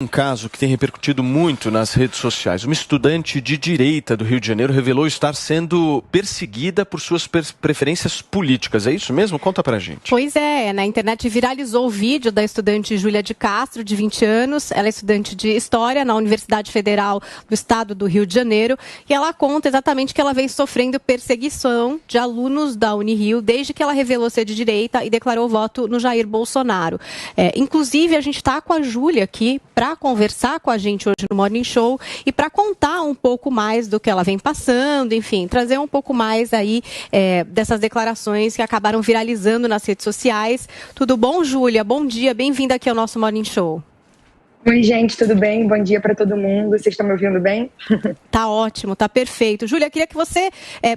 Um caso que tem repercutido muito nas redes sociais. Uma estudante de direita do Rio de Janeiro revelou estar sendo perseguida por suas preferências políticas. É isso mesmo? Conta pra gente. Pois é, na internet viralizou o vídeo da estudante Júlia de Castro, de 20 anos. Ela é estudante de História na Universidade Federal do Estado do Rio de Janeiro. E ela conta exatamente que ela vem sofrendo perseguição de alunos da Unirio desde que ela revelou ser de direita e declarou voto no Jair Bolsonaro. Inclusive, a gente está com a Júlia aqui para conversar com a gente hoje no Morning Show e para contar um pouco mais do que ela vem passando, enfim, trazer um pouco mais aí dessas declarações que acabaram viralizando nas redes sociais. Tudo bom, Júlia? Bom dia, bem-vinda aqui ao nosso Morning Show. Oi, gente, tudo bem? Bom dia para todo mundo. Vocês estão me ouvindo bem? Tá ótimo, tá perfeito. Júlia, queria que você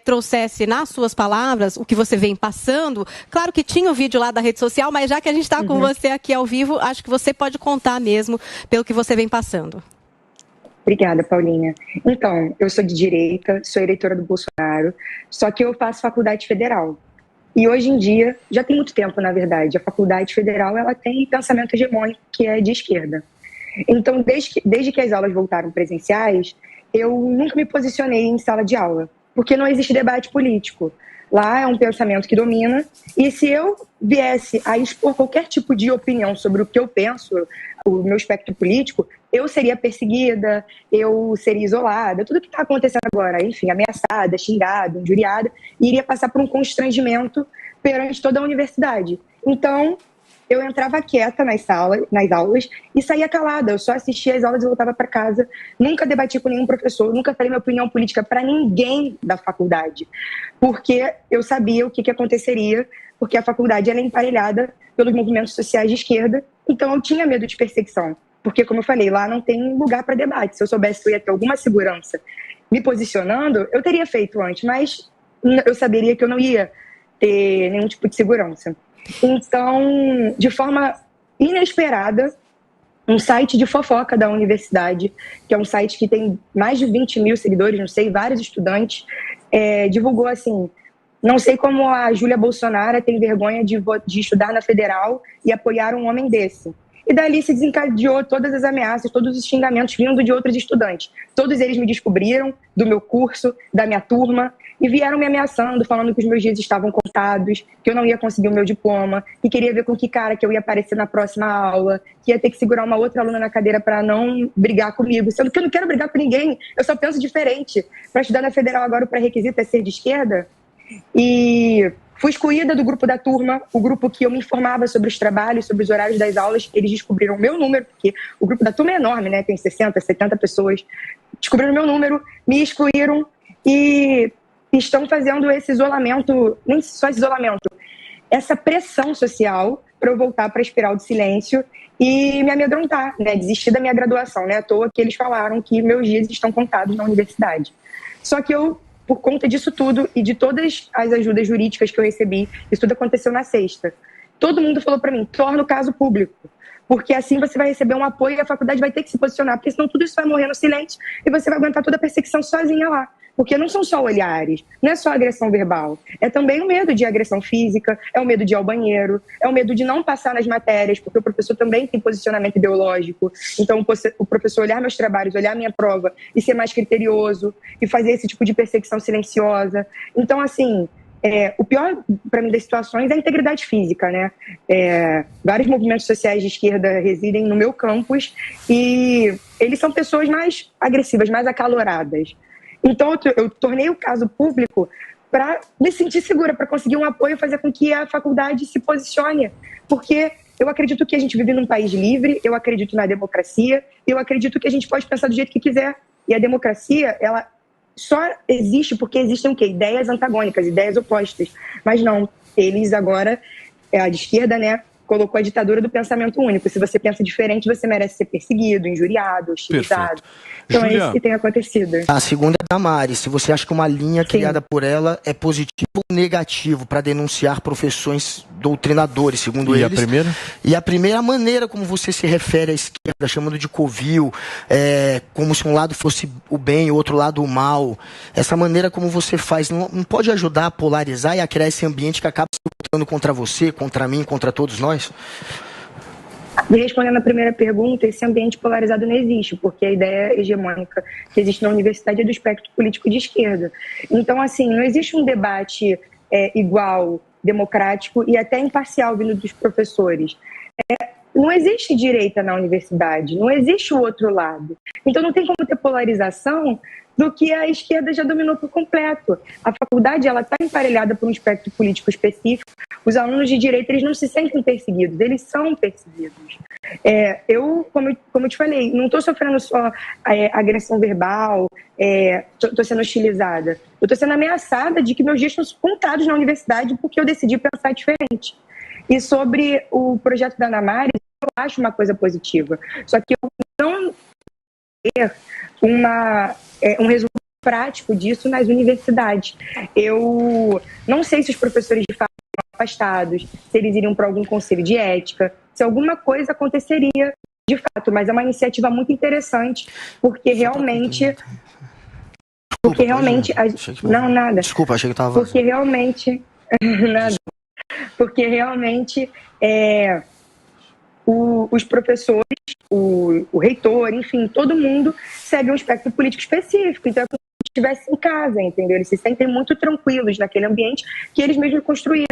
trouxesse nas suas palavras o que você vem passando. Claro que tinha o vídeo lá da rede social, mas já que a gente está com você aqui ao vivo, acho que você pode contar mesmo pelo que você vem passando. Obrigada, Paulinha. Então, eu sou de direita, sou eleitora do Bolsonaro, só que eu faço faculdade federal. E hoje em dia, já tem muito tempo, na verdade, a faculdade federal ela tem pensamento hegemônico que é de esquerda. Então, desde que as aulas voltaram presenciais, eu nunca me posicionei em sala de aula, porque não existe debate político. Lá é um pensamento que domina, e se eu viesse a expor qualquer tipo de opinião sobre o que eu penso, o meu espectro político, eu seria perseguida, eu seria isolada, tudo que está acontecendo agora, enfim, ameaçada, xingada, injuriada, e iria passar por um constrangimento perante toda a universidade. Então, eu entrava quieta nas aulas e saía calada. Eu só assistia as aulas e voltava para casa. Nunca debati com nenhum professor, nunca falei minha opinião política para ninguém da faculdade, porque eu sabia o que aconteceria, porque a faculdade ela é emparelhada pelos movimentos sociais de esquerda, então eu tinha medo de perseguição, porque, como eu falei, lá não tem lugar para debate. Se eu soubesse que eu ia ter alguma segurança me posicionando, eu teria feito antes, mas eu saberia que eu não ia ter nenhum tipo de segurança. Então, de forma inesperada, um site de fofoca da universidade, que é um site que tem mais de 20 mil seguidores, não sei, vários estudantes, divulgou assim: não sei como a Júlia Bolsonaro tem vergonha de estudar na federal e apoiar um homem desse. E dali se desencadeou todas as ameaças, todos os xingamentos vindo de outros estudantes. Todos eles me descobriram do meu curso, da minha turma, e vieram me ameaçando, falando que os meus dias estavam contados, que eu não ia conseguir o meu diploma, que queria ver com que cara que eu ia aparecer na próxima aula, que ia ter que segurar uma outra aluna na cadeira para não brigar comigo. Sendo que eu não quero brigar com ninguém, eu só penso diferente. Para estudar na federal agora o pré-requisito é ser de esquerda. E fui excluída do grupo da turma, o grupo que eu me informava sobre os trabalhos, sobre os horários das aulas. Eles descobriram o meu número, porque o grupo da turma é enorme, né? Tem 60, 70 pessoas. Descobriram o meu número, me excluíram e estão fazendo esse isolamento, nem só esse isolamento, essa pressão social para eu voltar para a espiral de silêncio e me amedrontar, né? Desistir da minha graduação, né? À toa que eles falaram que meus dias estão contados na universidade. Só que eu, por conta disso tudo e de todas as ajudas jurídicas que eu recebi, isso tudo aconteceu na sexta. Todo mundo falou para mim: torna o caso público, porque assim você vai receber um apoio e a faculdade vai ter que se posicionar, porque senão tudo isso vai morrer no silêncio e você vai aguentar toda a perseguição sozinha lá. Porque não são só olhares, não é só agressão verbal, é também o medo de agressão física, é o medo de ir ao banheiro, é o medo de não passar nas matérias, porque o professor também tem posicionamento ideológico. Então, o professor olhar meus trabalhos, olhar minha prova e ser mais criterioso e fazer esse tipo de perseguição silenciosa. Então, assim, o pior para mim das situações é a integridade física, né? Vários movimentos sociais de esquerda residem no meu campus e eles são pessoas mais agressivas, mais acaloradas. Então, eu tornei o caso público para me sentir segura, para conseguir um apoio e fazer com que a faculdade se posicione. Porque eu acredito que a gente vive num país livre, eu acredito na democracia, eu acredito que a gente pode pensar do jeito que quiser. E a democracia, ela só existe porque existem o quê? Ideias antagônicas, ideias opostas. Mas não, eles agora, a de esquerda, né, colocou a ditadura do pensamento único. Se você pensa diferente, você merece ser perseguido, injuriado, hostilizado. Então é isso que tem acontecido. A segunda é da Mari. Se você acha que uma linha criada por ela é positivo ou negativo para denunciar professões doutrinadores, segundo eles. E a primeira? E a primeira, a maneira como você se refere à esquerda, chamando de covil, como se um lado fosse o bem e o outro lado o mal. Essa maneira como você faz não pode ajudar a polarizar e a criar esse ambiente que acaba se voltando contra você, contra mim, contra todos nós? E respondendo a primeira pergunta, esse ambiente polarizado não existe, porque a ideia hegemônica que existe na universidade é do espectro político de esquerda. Então, assim, não existe um debate igual, democrático e até imparcial vindo dos professores. Não existe direita na universidade, não existe o outro lado. Então não tem como ter polarização do que a esquerda já dominou por completo. A faculdade ela está emparelhada por um espectro político específico. Os alunos de direita eles não se sentem perseguidos, eles são perseguidos. Como eu te falei, não estou sofrendo só agressão verbal, estou sendo hostilizada. Eu estou sendo ameaçada de que meus dias estão contados na universidade porque eu decidi pensar diferente. E sobre o projeto da Damares, eu acho uma coisa positiva. Só que eu não ter um resultado prático disso nas universidades. Eu não sei se os professores de fato seriam afastados, se eles iriam para algum conselho de ética, se alguma coisa aconteceria de fato, mas é uma iniciativa muito interessante, porque realmente... Não, nada. Desculpa, achei que estava... Porque realmente... Nada. Porque realmente os professores, o reitor, enfim, todo mundo segue um espectro político específico. Então é como se estivesse em casa, entendeu? Eles se sentem muito tranquilos naquele ambiente que eles mesmos construíram.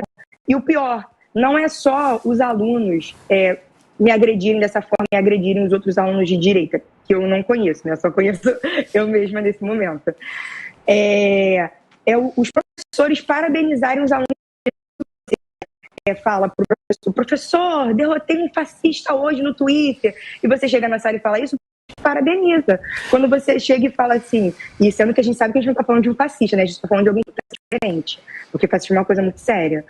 E o pior, não é só os alunos me agredirem dessa forma e agredirem os outros alunos de direita, que eu não conheço, né? Só conheço eu mesma nesse momento. Os professores parabenizarem os alunos. Fala pro professor, derrotei um fascista hoje no Twitter, e você chega na sala e fala isso, parabeniza. Quando você chega e fala assim, e sendo que a gente sabe que a gente não está falando de um fascista, né? A gente está falando de alguém que pensa diferente, porque fascismo é uma coisa muito séria.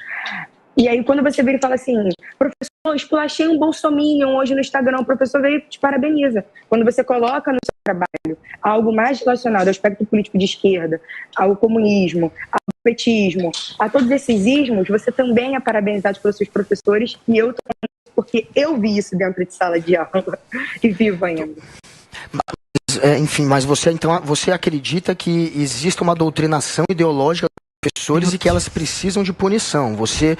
E aí quando você vira e fala assim, professor, esculachei um bolsominion hoje no Instagram, o professor veio e te parabeniza. Quando você coloca no seu trabalho algo mais relacionado ao espectro político de esquerda, ao comunismo, ao petismo, a todos esses ismos, você também é parabenizado pelos seus professores, e eu também, porque eu vi isso dentro de sala de aula e vivo ainda. Enfim, mas você acredita que existe uma doutrinação ideológica dos professores e que elas precisam de punição? Você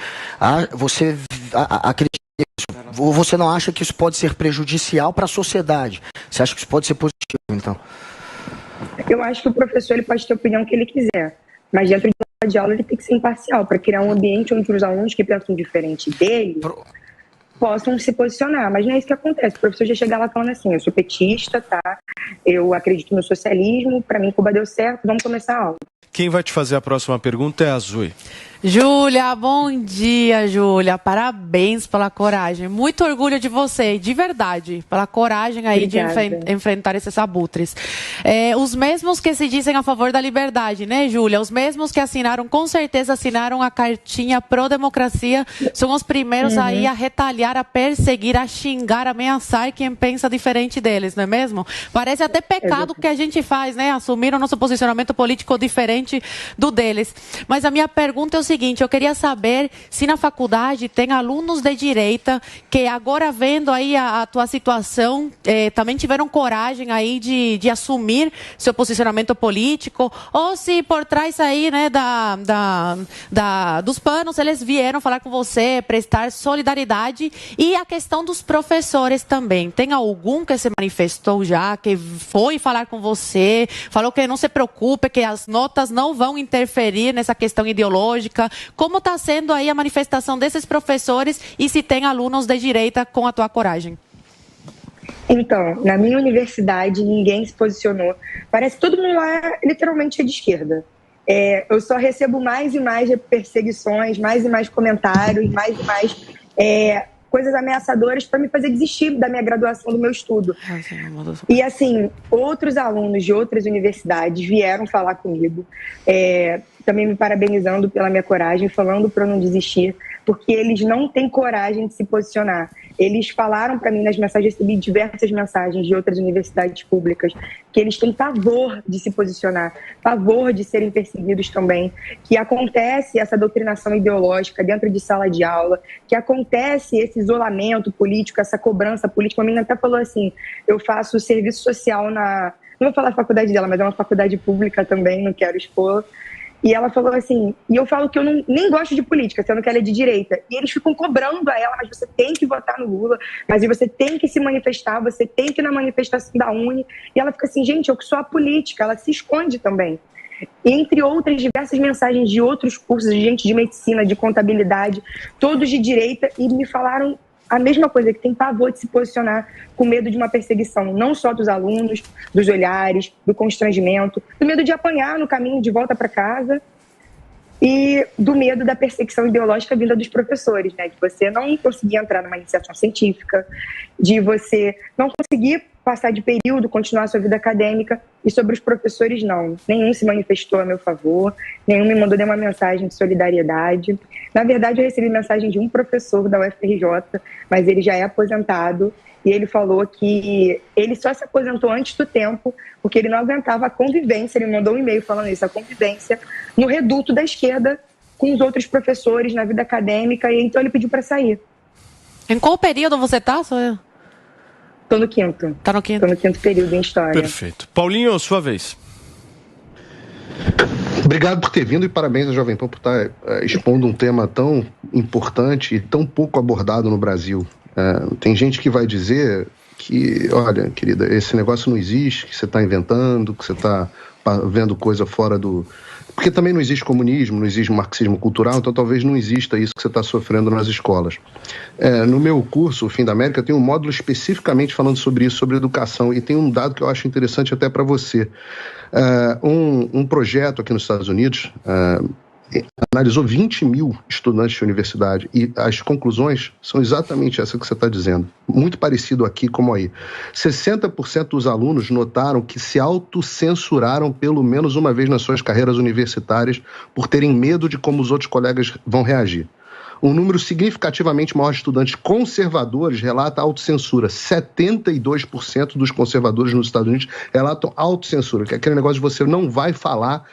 acredita nisso? Ou você não acha que isso pode ser prejudicial para a sociedade? Você acha que isso pode ser positivo, então? Eu acho que o professor ele pode ter a opinião que ele quiser, mas dentro de aula ele tem que ser imparcial, para criar um ambiente onde os alunos que pensam diferente dele possam se posicionar, mas não é isso que acontece. O professor já chega lá falando assim, eu sou petista, tá? Eu acredito no socialismo, para mim Cuba deu certo, vamos começar a aula. Quem vai te fazer a próxima pergunta é a Zui. Júlia, bom dia, Júlia. Parabéns pela coragem. Muito orgulho de você, de verdade, pela coragem aí de enfrentar esses abutres. Os mesmos que se dizem a favor da liberdade, né, Júlia? Os mesmos que assinaram, com certeza assinaram a cartinha pró-democracia, são os primeiros aí a retalhar, a perseguir, a xingar, a ameaçar quem pensa diferente deles, não é mesmo? Parece até pecado que a gente faz, né? Assumir o nosso posicionamento político diferente do deles. Mas a minha pergunta é o seguinte, eu queria saber se na faculdade tem alunos de direita que agora vendo aí a tua situação, também tiveram coragem aí de assumir seu posicionamento político, ou se por trás aí, né, dos panos, eles vieram falar com você, prestar solidariedade. E a questão dos professores também, tem algum que se manifestou já, que foi falar com você, falou que não se preocupe, que as notas não vão interferir nessa questão ideológica? Como está sendo aí a manifestação desses professores e se tem alunos de direita com a tua coragem? Então, na minha universidade, ninguém se posicionou. Parece que todo mundo lá literalmente é de esquerda. Eu só recebo mais e mais perseguições, mais e mais comentários, mais e mais coisas ameaçadoras para me fazer desistir da minha graduação, do meu estudo. E assim, outros alunos de outras universidades vieram falar comigo, também me parabenizando pela minha coragem, falando para eu não desistir, porque eles não têm coragem de se posicionar. Eles falaram para mim nas mensagens, recebi diversas mensagens de outras universidades públicas, que eles têm pavor de se posicionar, pavor de serem perseguidos também, que acontece essa doutrinação ideológica dentro de sala de aula, que acontece esse isolamento político, essa cobrança política. A menina até falou assim, eu faço serviço social não vou falar a faculdade dela, mas é uma faculdade pública também, não quero expor. E ela falou assim, e eu falo que eu nem gosto de política, sendo que ela é de direita. E eles ficam cobrando a ela, mas você tem que votar no Lula, mas você tem que se manifestar, você tem que ir na manifestação da UNE. E ela fica assim, gente, eu que sou a política, ela se esconde também. Entre outras diversas mensagens de outros cursos, de gente de medicina, de contabilidade, todos de direita, e me falaram a mesma coisa, que tem pavor de se posicionar com medo de uma perseguição, não só dos alunos, dos olhares, do constrangimento, do medo de apanhar no caminho de volta para casa e do medo da perseguição ideológica vinda dos professores, né? De você não conseguir entrar numa iniciação científica, de você não conseguir passar de período, continuar sua vida acadêmica, e sobre os professores não. Nenhum se manifestou a meu favor, nenhum me mandou nenhuma mensagem de solidariedade. Na verdade, eu recebi mensagem de um professor da UFRJ, mas ele já é aposentado, e ele falou que ele só se aposentou antes do tempo, porque ele não aguentava a convivência, ele mandou um e-mail falando isso, a convivência no reduto da esquerda com os outros professores na vida acadêmica, e então ele pediu para sair. Em qual período você está, Sônia? Estou no quinto. Tá no quinto. Estou no quinto período em História. Perfeito. Paulinho, sua vez. Obrigado por ter vindo e parabéns à Jovem Pan por estar expondo um tema tão importante e tão pouco abordado no Brasil. Tem gente que vai dizer que, olha, querida, esse negócio não existe, que você está inventando, que você está vendo coisa fora do... Porque também não existe comunismo, não existe marxismo cultural, então talvez não exista isso que você está sofrendo nas escolas. No meu curso, o Fim da América, tem um módulo especificamente falando sobre isso, sobre educação, e tem um dado que eu acho interessante até para você. Um projeto aqui nos Estados Unidos analisou 20 mil estudantes de universidade e as conclusões são exatamente essa que você está dizendo. Muito parecido aqui como aí. 60% dos alunos notaram que se autocensuraram pelo menos uma vez nas suas carreiras universitárias por terem medo de como os outros colegas vão reagir. Um número significativamente maior de estudantes conservadores relata autocensura. 72% dos conservadores nos Estados Unidos relatam autocensura, que é aquele negócio de você não vai falar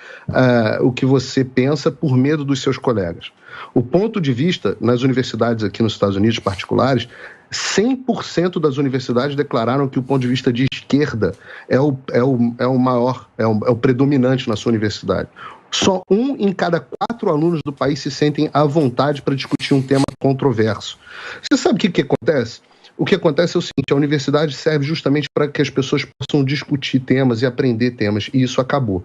o que você pensa por medo dos seus colegas. O ponto de vista nas universidades aqui nos Estados Unidos particulares, 100% das universidades declararam que o ponto de vista de esquerda é o maior, é o predominante na sua universidade. Só 1 em cada 4 alunos do país se sentem à vontade para discutir um tema controverso. Você sabe o que acontece? O que acontece é o seguinte, a universidade serve justamente para que as pessoas possam discutir temas e aprender temas, e isso acabou.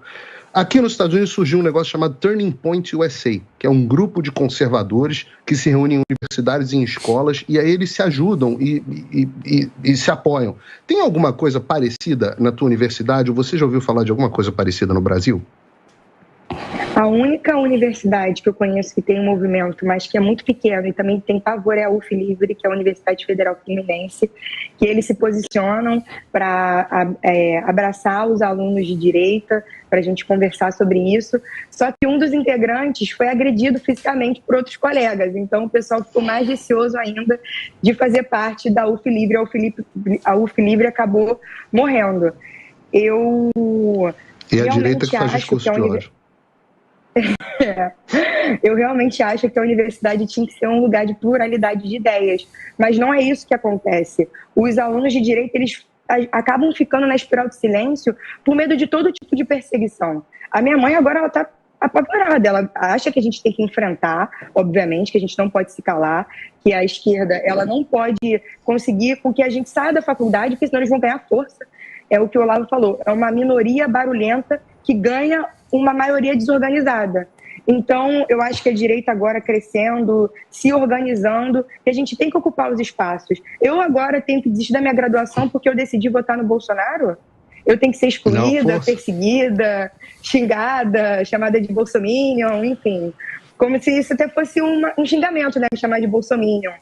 Aqui nos Estados Unidos surgiu um negócio chamado Turning Point USA, que é um grupo de conservadores que se reúnem em universidades e em escolas, e aí eles se ajudam e se apoiam. Tem alguma coisa parecida na tua universidade, ou você já ouviu falar de alguma coisa parecida no Brasil? A única universidade que eu conheço que tem um movimento, mas que é muito pequeno e também tem pavor, é a UF Livre, que é a Universidade Federal Fluminense, que eles se posicionam para abraçar os alunos de direita, para a gente conversar sobre isso. Só que um dos integrantes foi agredido fisicamente por outros colegas, então o pessoal ficou mais receoso ainda de fazer parte da UF Livre. A UF Livre acabou morrendo. E a direita que faz discurso de ódio. Eu realmente acho que a universidade tinha que ser um lugar de pluralidade de ideias, mas não é isso que acontece. Os alunos de direito, eles acabam ficando na espiral de silêncio por medo de todo tipo de perseguição. A minha mãe agora, ela está apavorada, ela acha que a gente tem que enfrentar, obviamente, que a gente não pode se calar, que a esquerda, ela não pode conseguir com que a gente saia da faculdade, porque senão eles vão ganhar força. É o que o Olavo falou, é uma minoria barulhenta que ganha uma maioria desorganizada. Então, eu acho que a direita agora crescendo, se organizando, que a gente tem que ocupar os espaços. Eu agora tenho que desistir da minha graduação porque eu decidi votar no Bolsonaro? Eu tenho que ser excluída, perseguida, xingada, chamada de bolsominion, enfim. Como se isso até fosse um xingamento, né? Me chamar de bolsominion.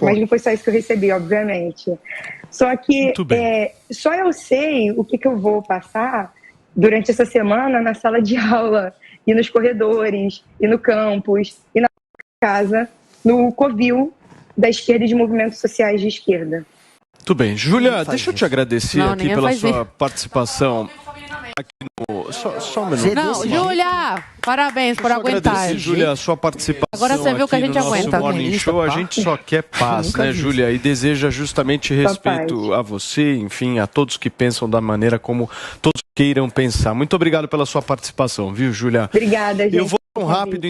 Mas não foi só isso que eu recebi, obviamente. Só que só eu sei o que eu vou passar durante essa semana na sala de aula, e nos corredores, e no campus, e na casa, no covil da esquerda e de movimentos sociais de esquerda. Muito bem. Júlia, deixa eu te agradecer aqui pela sua participação. Aqui no... Só um minuto. Não, Júlia, parabéns por aguentar. Agradecer, Júlia, a sua participação. Agora você viu que a gente aguenta. Morning Show, a gente só quer paz, né, Júlia? E deseja justamente respeito a você, enfim, a todos que pensam da maneira como todos queiram pensar. Muito obrigado pela sua participação, viu, Júlia? Obrigada, gente. Eu vou um rápido